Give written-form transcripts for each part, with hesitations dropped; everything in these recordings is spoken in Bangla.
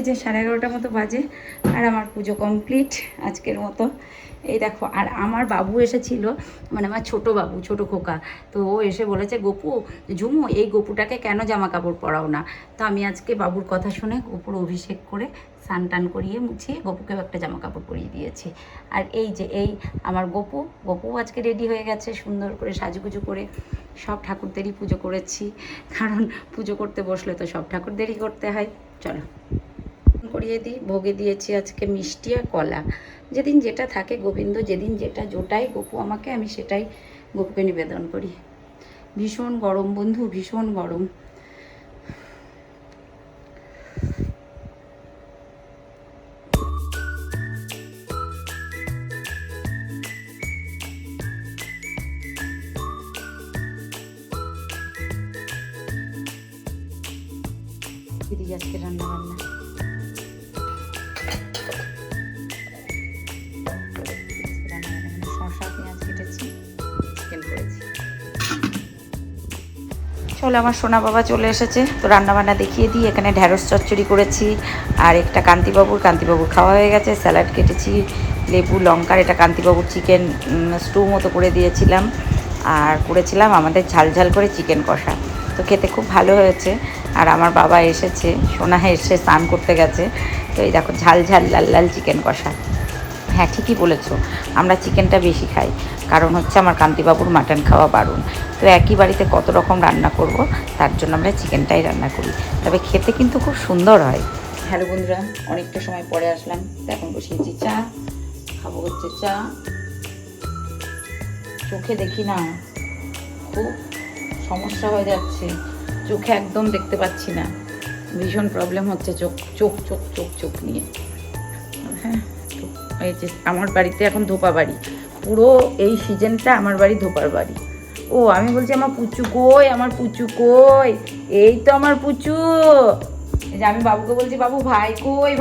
এই যে 11:30 মতো বাজে, আর আমার পুজো কমপ্লিট আজকের মতো। এই দেখো, আর আমার বাবু এসেছিল, মানে আমার ছোটো বাবু, ছোটো খোকা। তো ও এসে বলেছে, গপু ঝুমু এই গপুটাকে কেন জামা কাপড় পরাও না। তো আমি আজকে বাবুর কথা শুনে গপুর অভিষেক করে স্নান টান করিয়ে মুছিয়ে গপুকেও একটা জামা কাপড় পরিয়ে দিয়েছি। আর এই যে এই আমার গপু আজকে রেডি হয়ে গেছে সুন্দর করে সাজুগুজু করে। সব ঠাকুরদেরই পুজো করেছি, কারণ পুজো করতে বসলে তো সব ঠাকুরদেরই করতে হয়। চলো করিয়ে দিই। ভোগে দিয়েছি আজকে মিষ্টি আর কলা। যেদিন যেটা থাকে, গোবিন্দ যেদিন যেটা জোটায় গপু আমাকে, আমি সেটাই গপুকে নিবেদন করি। ভীষণ গরম বন্ধু, ভীষণ গরম। দিদি আজকে রান্না বান্না শসা পেঁয়াজ কেটেছি, চিকেন করেছি। চলো, আমার সোনা বাবা চলে এসেছে, তো রান্নাবান্না দেখিয়ে দিই। এখানে ঢ্যাঁড়স চচ্চড়ি করেছি, আর একটা কান্তিবাবুর খাওয়া হয়ে গেছে। স্যালাড কেটেছি, লেবু লঙ্কার, এটা কান্তিবাবুর চিকেন স্টু মতো করে দিয়েছিলাম। আর করেছিলাম আমাদের ঝাল করে চিকেন কষা। তো খেতে খুব ভালো হয়েছে। আর আমার বাবা এসেছে, সোনা এসে স্নান করতে গেছে। তো এই দেখো ঝাল লাল চিকেন কষা। হ্যাঁ, ঠিকই বলেছো, আমরা চিকেনটা বেশি খাই, কারণ হচ্ছে আমার কান্তিবাবুর মাটন খাওয়া বারণ। তো একই বাড়িতে কত রকম রান্না করব, তার জন্য আমরা চিকেনটাই রান্না করি। তবে খেতে কিন্তু খুব সুন্দর হয়। হ্যালো বন্ধুরা, অনেকটা সময় পরে আসলাম। এখন বসিয়েছি চা, খাবো হচ্ছে চা। চোখে দেখি না, খুব সমস্যা হয়ে যাচ্ছে, চোখে একদম দেখতে পাচ্ছি না, ভীষণ প্রবলেম হচ্ছে চোখ নিয়ে। হ্যাঁ, এই যে আমার বাড়িতে এখন ধোপা বাড়ি, পুরো এই সিজনটা আমার বাড়ি ধোপার বাড়ি। ও আমি বলছি আমার পুচু কই, আমার পুচু কই, এই তো আমার পুচু। এই যে আমি বাবুকে বলছি, বাবু ভাই কই,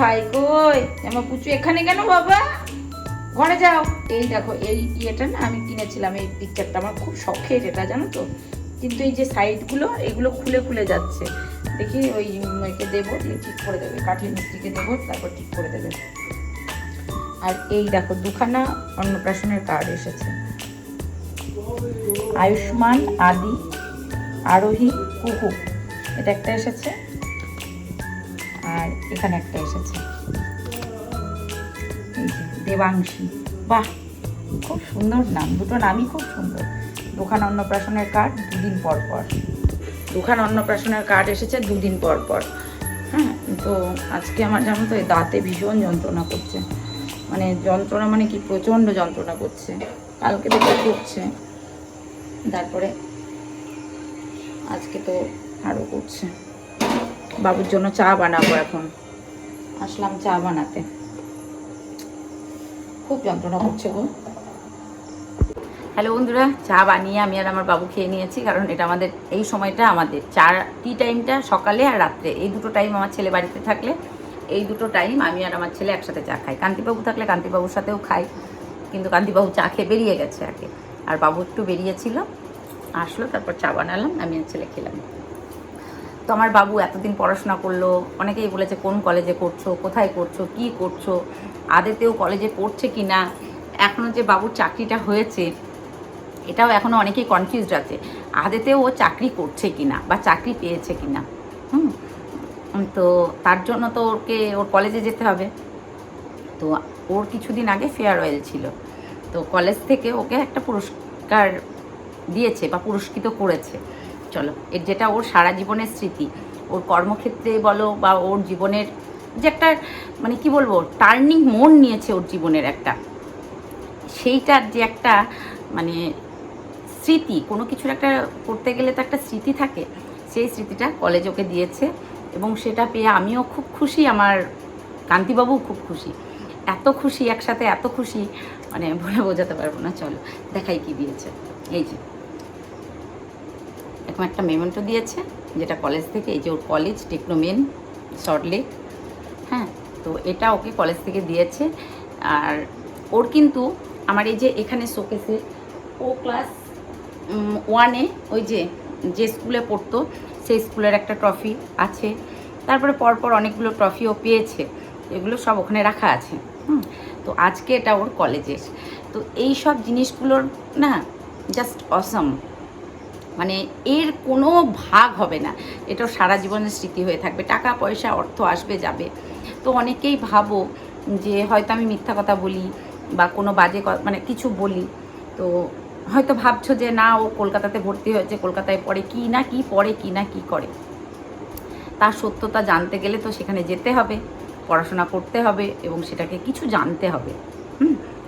আমার পুচু এখানে কেন বাবা, ঘরে যাও। এই দেখো এই ইয়েটা না আমি কিনেছিলাম, এই পিকচারটা আমার খুব শখের, এটা জানো তো। কিন্তু এই যে সাইডগুলো এগুলো খুলে যাচ্ছে। দেখি ওই মেয়েকে দেবো, দিয়ে ঠিক করে দেবে, কাঠের মিস্ত্রিকে দেবো, তারপর ঠিক করে দেবে। আর এই দেখো দুখানা অন্নপ্রাশনের কার্ড এসেছে, আয়ুষ্মান, আদি, আরোহী, কুকু, এটা একটা এসেছে, আর এখানে একটা এসেছে এই যে দেবাংশী। বাহ, খুব সুন্দর নাম, দুটো নামই খুব সুন্দর। দুখানা অন্নপ্রাশনের কার্ড দুদিন পর দুখানা অন্নপ্রাশনের কার্ড এসেছে দুদিন পর। হ্যাঁ, তো আজকে আমার জানো তো এই দাঁতে ভীষণ যন্ত্রণা করছে, মানে যন্ত্রণা মানে কি প্রচণ্ড যন্ত্রণা করছে, কালকে থেকে করছে, তারপরে আজকে তো আরও করছে। বাবুর জন্য চা বানাবো, এখন আসলাম চা বানাতে, খুব যন্ত্রণা করছে গো। হ্যালো বন্ধুরা, চা বানিয়ে আমি আর আমার বাবু খেয়ে নিয়েছি, কারণ এটা আমাদের এই সময়টা, আমাদের চা টি টাইমটা সকালে আর রাত্রে, এই দুটো টাইম আমার ছেলে বাড়িতে থাকলে এই দুটো টাইম আমি আর আমার ছেলে একসাথে চা খাই। কান্তিবাবু থাকলে কান্তিবাবুর সাথেও খাই, কিন্তু কান্তিবাবু চা খেয়ে বেরিয়ে গেছে আগে, আর বাবু একটু বেরিয়েছিল, আসলো, তারপর চা বানালাম, আমি আর ছেলে খেলাম। তো আমার বাবু এতদিন পড়াশোনা করলো, অনেকেই বলেছে কোন কলেজে করছো, কোথায় করছো, কি করছো, আদেতেও কলেজে পড়ছে কি না, এখনও যে বাবুর চাকরিটা হয়েছে এটাও এখনও অনেকেই কনফিউজড আছে, আদেতেও ও চাকরি করছে কি না বা চাকরি পেয়েছে কি না। তো তার জন্য তো ওর কলেজে যেতে হবে। তো ওর কিছুদিন আগে ফেয়ারওয়েল ছিল, তো কলেজ থেকে ওকে একটা পুরস্কার দিয়েছে বা পুরস্কৃত করেছে। চলো, এর যেটা ওর সারা জীবনের স্মৃতি, ওর কর্মক্ষেত্রে বলো বা ওর জীবনের যে একটা, মানে কি বলবো, টার্নিং মোড় নিয়েছে ওর জীবনের একটা, সেইটার যে একটা মানে স্মৃতি, কোনো কিছুর একটা করতে গেলে তো একটা স্মৃতি থাকে, সেই স্মৃতিটা কলেজ ওকে দিয়েছে, এবং সেটা পেয়ে আমিও খুব খুশি, আমার কান্তিবাবুও খুব খুশি, এত খুশি একসাথে, এত খুশি মানে বলে বোঝাতে পারবো না। চলো দেখাই কি দিয়েছে। এই যে এরকম একটা মেমেন্টো দিয়েছে, যেটা কলেজ থেকে, এই যে ওর কলেজ টেকনোমেন সল্টলেক। হ্যাঁ, তো এটা ওকে কলেজ থেকে দিয়েছে। আর ওর কিন্তু আমার এই যে এখানে শোকেসে ও ক্লাস 1-এ ওই যে স্কুলে পড়তো সেই স্কুলের একটা ট্রফি আছে, তারপরে পরপর অনেকগুলো ট্রফিও পেয়েছে, এগুলো সব ওখানে রাখা আছে। তো আজকে এটা ওর কলেজের। তো এই সব জিনিসগুলোর না জাস্ট অসম, মানে এর কোনো ভাগ হবে না, এটা সারা জীবনের স্মৃতি হয়ে থাকবে। টাকা পয়সা অর্থ আসবে যাবে। তো অনেকেই ভাবো যে হয়তো আমি মিথ্যা কথা বলি বা কোনো বাজে মানে কিছু বলি, তো হয়তো ভাবছো যে না ও কলকাতাতে ভর্তি হয়েছে, কলকাতায় পড়ে কি না কি পড়ে কি না কি করে। তার সত্যতা জানতে গেলে তো সেখানে যেতে হবে, পড়াশোনা করতে হবে এবং সেটাকে কিছু জানতে হবে।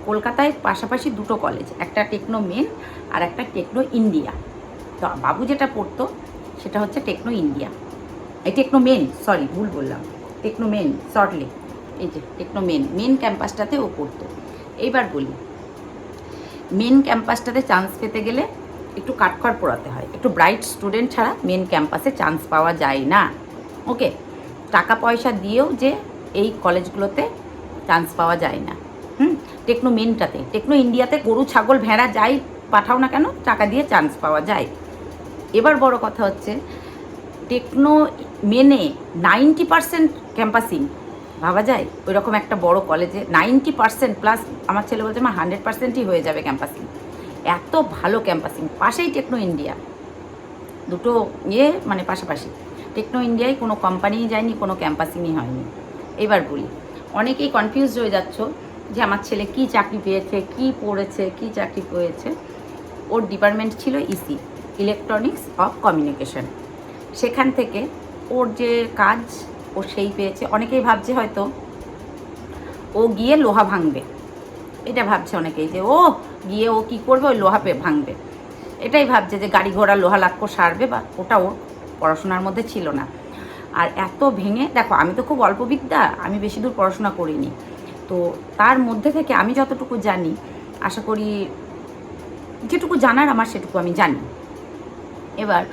কলকাতায় পাশাপাশি দুটো কলেজ, একটা টেকনো মেন আর একটা টেকনো ইন্ডিয়া। তো বাবু যেটা পড়তো সেটা হচ্ছে টেকনো ইন্ডিয়া, এই টেকনো মেন, সরি ভুল বললাম, টেকনো মেন সল্টলেক, এই যে টেকনো মেন ক্যাম্পাসটাতে ও পড়তো। এইবার বলি, মেন ক্যাম্পাসটাতে চান্স পেতে গেলে একটু কাঠখড় পোড়াতে হয়, একটু ব্রাইট স্টুডেন্ট ছাড়া মেন ক্যাম্পাসে চান্স পাওয়া যায় না। ওকে, টাকা পয়সা দিয়েও যে এই কলেজগুলোতে চান্স পাওয়া যায় না। টেকনো মেনটাতে, টেকনো ইন্ডিয়াতে গরু ছাগল ভেড়া যাই পাঠাও না কেন টাকা দিয়ে চান্স পাওয়া যায়। এবার বড় কথা হচ্ছে টেকনো মেনে 90% ক্যাম্পাসিং, ভাবা যায় ওই রকম একটা বড় কলেজে 90% প্লাস, আমার ছেলে বলছে আমার 100%ই হয়ে যাবে ক্যাম্পাসিং, এত ভালো ক্যাম্পাসিং। পাশেই টেকনো ইন্ডিয়া, দুটো মানে পাশাপাশি। টেকনো ইন্ডিয়ায় কোনো কোম্পানিই যায়নি, কোনো ক্যাম্পাসিংই হয়নি। এবার বলি, অনেকেই কনফিউজড হয়ে যাচ্ছ যে আমার ছেলে কি চাকরি পেয়েছে, কি পড়েছে, কি চাকরি পেয়েছে। ওর ডিপার্টমেন্ট ছিল ইসি, ইলেকট্রনিক্স অফ কমিউনিকেশন। সেখান থেকে ওর যে কাজ ও সেই পেয়েছে। অনেকেই ভাবছে হয়তো ও গিয়ে লোহা ভাঙবে, এটা ভাবছে অনেকেই যে ও গিয়ে ও কী করবে, ওই লোহা ভাঙবে, এটাই ভাবছে যে গাড়ি ঘোড়া লোহা লাক্ষ সারবে, বা ওটা ওর পড়াশোনার মধ্যে ছিল না। আর এত ভেঙে দেখো, আমি তো খুব অল্প বিদ্যা, আমি বেশি দূর পড়াশোনা করিনি, তো তার মধ্যে থেকে আমি যতটুকু জানি, আশা করি যেটুকু জানার আমার সেটুকু আমি জানি। এবার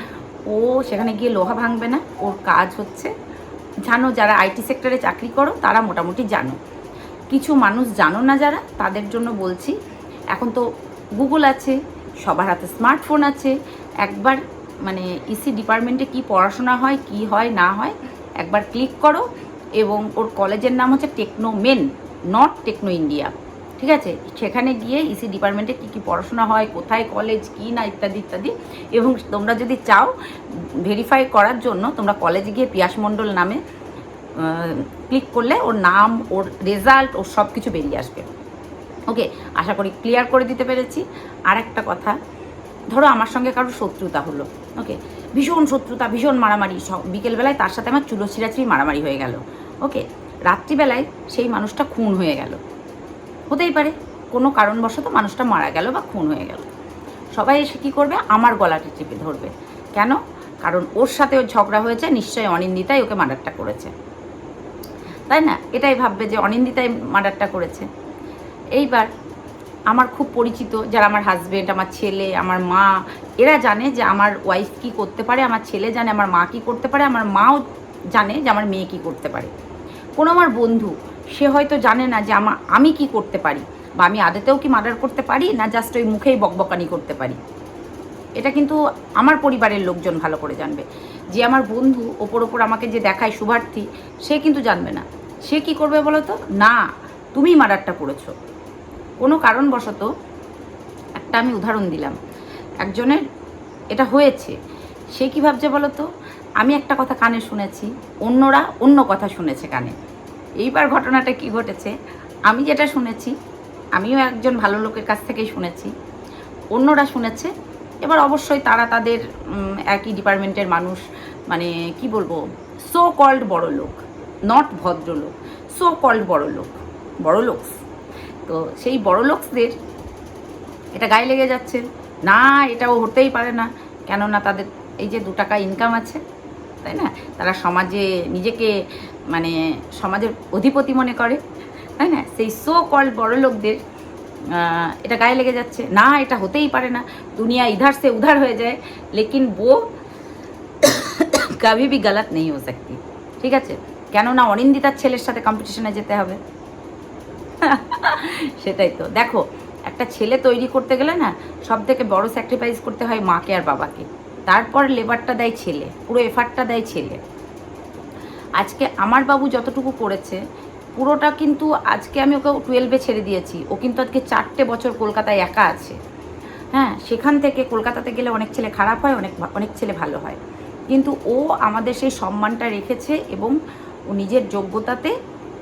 ও সেখানে গিয়ে লোহা ভাঙবে না, ওর কাজ হচ্ছে, জানো যারা আইটি সেক্টরে চাকরি করো তারা মোটামুটি জানো, কিছু মানুষ জানো না যারা, তাদের জন্য বলছি। এখন তো গুগল আছে, সবার হাতে স্মার্টফোন আছে, একবার মানে ইসি ডিপার্টমেন্টে কি পড়াশোনা হয়, কি হয় না হয় একবার ক্লিক করো। এবং ওর কলেজের নাম হচ্ছে Techno Main, not Techno India, ঠিক আছে? সেখানে গিয়ে ইসি ডিপার্টমেন্টে কী কী পড়াশোনা হয়, কোথায় কলেজ, কী না, ইত্যাদি ইত্যাদি। এবং তোমরা যদি চাও ভেরিফাই করার জন্য, তোমরা কলেজে গিয়ে পিয়াস মণ্ডল নামে ক্লিক করলে ওর নাম, ওর রেজাল্ট, ওর সব কিছু বেরিয়ে আসবে। ওকে, আশা করি ক্লিয়ার করে দিতে পেরেছি। আর একটা কথা, ধরো আমার সঙ্গে কারোর শত্রুতা হলো, ওকে, ভীষণ শত্রুতা, ভীষণ মারামারি, বিকেলবেলায় তার সাথে আমার চুলো ছিঁড়াছিঁড়ি মারামারি হয়ে গেল, ওকে, রাত্রিবেলায় সেই মানুষটা খুন হয়ে গেল, হতেই পারে কোনো কারণবশত মানুষটা মারা গেল বা খুন হয়ে গেল। সবাই এসে কী করবে, আমার গলাটি চেপে ধরবে। কেন? কারণ ওর সাথে ওর ঝগড়া হয়েছে, নিশ্চয়ই অনিন্দিতাই ওকে মার্ডারটা করেছে, তাই না? এটাই ভাববে যে অনিন্দিতাই মার্ডারটা করেছে। এইবার আমার খুব পরিচিত যারা, আমার হাজব্যান্ড, আমার ছেলে, আমার মা, এরা জানে যে আমার ওয়াইফ কী করতে পারে, আমার ছেলে জানে আমার মা কী করতে পারে, আমার মাও জানে যে আমার মেয়ে কী করতে পারে। কোনো আমার বন্ধু, সে হয়তো জানে না যে আমি কি করতে পারি, বা আমি আদতেও কি মার্ডার করতে পারি না জাস্ট ওই মুখেই বকবকানি করতে পারি। এটা কিন্তু আমার পরিবারের লোকজন ভালো করে জানবে। যে আমার বন্ধু ওপর আমাকে যে দেখায় শুভার্থী, সে কিন্তু জানবে না। সে কি করবে বলো তো, না তুমি মার্ডারটা করেছো। কোনো কারণবশত, একটা আমি উদাহরণ দিলাম, একজনের এটা হয়েছে, সে কী ভাবছে বলো তো, আমি একটা কথা কানে শুনেছি, অন্যরা অন্য কথা শুনেছে কানে। এইবার ঘটনাটা কি ঘটেছে, আমি যেটা শুনেছি, আমিও একজন ভালো লোকের কাছ থেকেই শুনেছি, অন্যরা শুনেছে। এবার অবশ্যই তারা তাদের একই ডিপার্টমেন্টের মানুষ, মানে কি বলবো, সো কল্ড বড় লোক, নট ভদ্রলোক, সো কল্ড বড় লোকস। তো সেই বড় লোকসদের এটা গায়ে লেগে যাচ্ছে, না এটাও হতেই পারে না, কেননা তাদের এই যে 2 টাকা ইনকাম আছে, তাই না? তারা সমাজে নিজেকে মানে সমাজের অধিপতি মনে করে, তাই না? সেই সো কল্ড বড় লোকদের এটা গায়ে লেগে যাচ্ছে, না এটা হতেই পারে না, দুনিয়া ইধার সে উধার হয়ে যায়, লেকিন वो कभी भी गलत नहीं हो सकती, ঠিক আছে? কেননা অনিন্দিতার ছেলের সাথে কম্পিটিশনে যেতে হবে। সেটাই তো, দেখো একটা ছেলে তৈরি করতে গেলে না সব থেকে বড় স্যাক্রিফাইস করতে হয় মাকে আর বাবাকে, তারপর লেবারটা দেয় ছেলে, পুরো এফার্টটা দেয় ছেলে। আজকে আমার বাবু যতটুকু করেছে পুরোটা কিন্তু আজকে আমি ওকে 12-এ ছেড়ে দিয়েছি, ও কিন্তু আজকে 4টে বছর কলকাতায় একা আছে। হ্যাঁ, সেখান থেকে কলকাতাতে গেলে অনেক ছেলে খারাপ হয়, অনেক ছেলে ভালো হয়, কিন্তু ও আমাদের সেই সম্মানটা রেখেছে এবং ও নিজের যোগ্যতাতে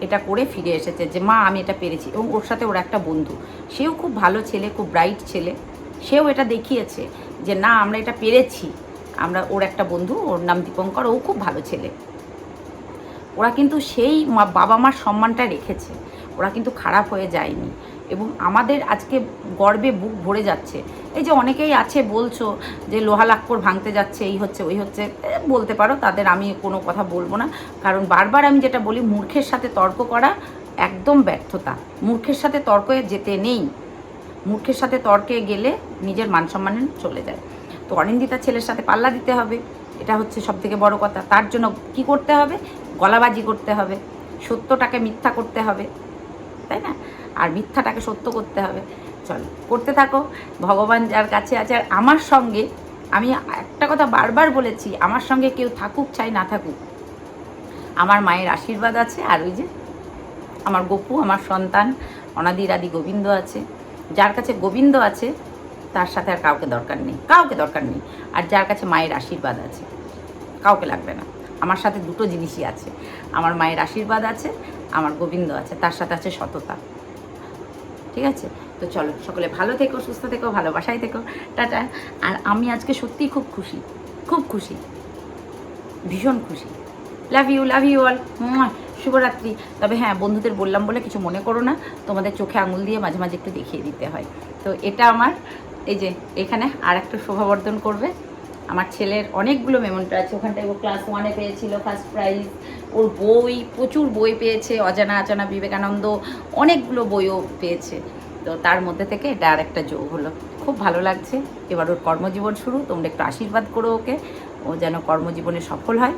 এটা করে ফিরে এসেছে যে মা আমি এটা পেরেছি। এবং ওর সাথে ওর একটা বন্ধু, সেও খুব ভালো ছেলে, খুব ব্রাইট ছেলে, সেও এটা দেখিয়েছে যে না আমরা এটা পেরেছি। ওর একটা বন্ধু, ওর নাম দীপঙ্কর, ও খুব ভালো ছেলে। ওরা কিন্তু সেই বাবা মার সম্মানটা রেখেছে, ওরা কিন্তু খারাপ হয়ে যায়নি এবং আমাদের আজকে গর্বে বুক ভরে যাচ্ছে। এই যে অনেকেই আছে বলছো যে লোহা লাক্কর ভাঙতে যাচ্ছে, এই হচ্ছে ওই হচ্ছে, বলতে পারো, তাদের আমি কোনো কথা বলবো না, কারণ বারবার আমি যেটা বলি, মূর্খের সাথে তর্ক করা একদম ব্যর্থতা। মূর্খের সাথে তর্কে যেতে নেই, মূর্খের সাথে তর্কে গেলে নিজের মান সম্মান চলে যায়। তো অনিন্দিতা ছেলের সাথে পাল্লা দিতে হবে, এটা হচ্ছে সবথেকে বড় কথা। তার জন্য কি করতে হবে? গলাবাজি করতে হবে, সত্যটাকে মিথ্যা করতে হবে, তাই না? আর মিথ্যাটাকে সত্য করতে হবে। চলো করতে থাকো, ভগবান যার কাছে আছে। আর আমার সঙ্গে, আমি একটা কথা বারবার বলেছি, আমার সঙ্গে কেউ থাকুক চাই না থাকুক, আমার মায়ের আশীর্বাদ আছে। আর ওই যে আমার গপু, আমার সন্তান অনাদির আদি গোবিন্দ আছে। যার কাছে গোবিন্দ আছে তার সাথে আর কাউকে দরকার নেই, কাউকে দরকার নেই। আর যার কাছে মায়ের আশীর্বাদ আছে কাউকে লাগবে না। আমার সাথে দুটো জিনিসই আছে, আমার মায়ের আশীর্বাদ আছে, আমার গোবিন্দ আছে, তার সাথে আছে সততা। ঠিক আছে? তো চলো, সকলে ভালো থেকো, সুস্থ থেকো, ভালোবাসায় থেকো, টাটা। আর আমি আজকে সত্যিই খুব খুশি, খুব খুশি, ভীষণ খুশি। Love you all. শুভরাত্রি। তবে হ্যাঁ, বন্ধুদের বললাম বলে কিছু মনে করো না, তোমাদের চোখে আঙুল দিয়ে মাঝে মাঝে একটু দেখিয়ে দিতে হয়। তো এটা আমার, এই যে এখানে আর একটু শোভাবর্ধন করবে। আমার ছেলের অনেকগুলো মেমোন্ট আছে, ওখানটায় ও ক্লাস 1-এ পেয়েছিল ফার্স্ট প্রাইজ। ওর বই, প্রচুর বই পেয়েছে, অজানা অজানা বিবেকানন্দ, অনেকগুলো বইও পেয়েছে। তো তার মধ্যে থেকে এটা আর একটা যোগ হলো, খুব ভালো লাগছে। এবার ওর কর্মজীবন শুরু, তোমরা একটু আশীর্বাদ করো ওকে, ও যেন কর্মজীবনে সফল হয়।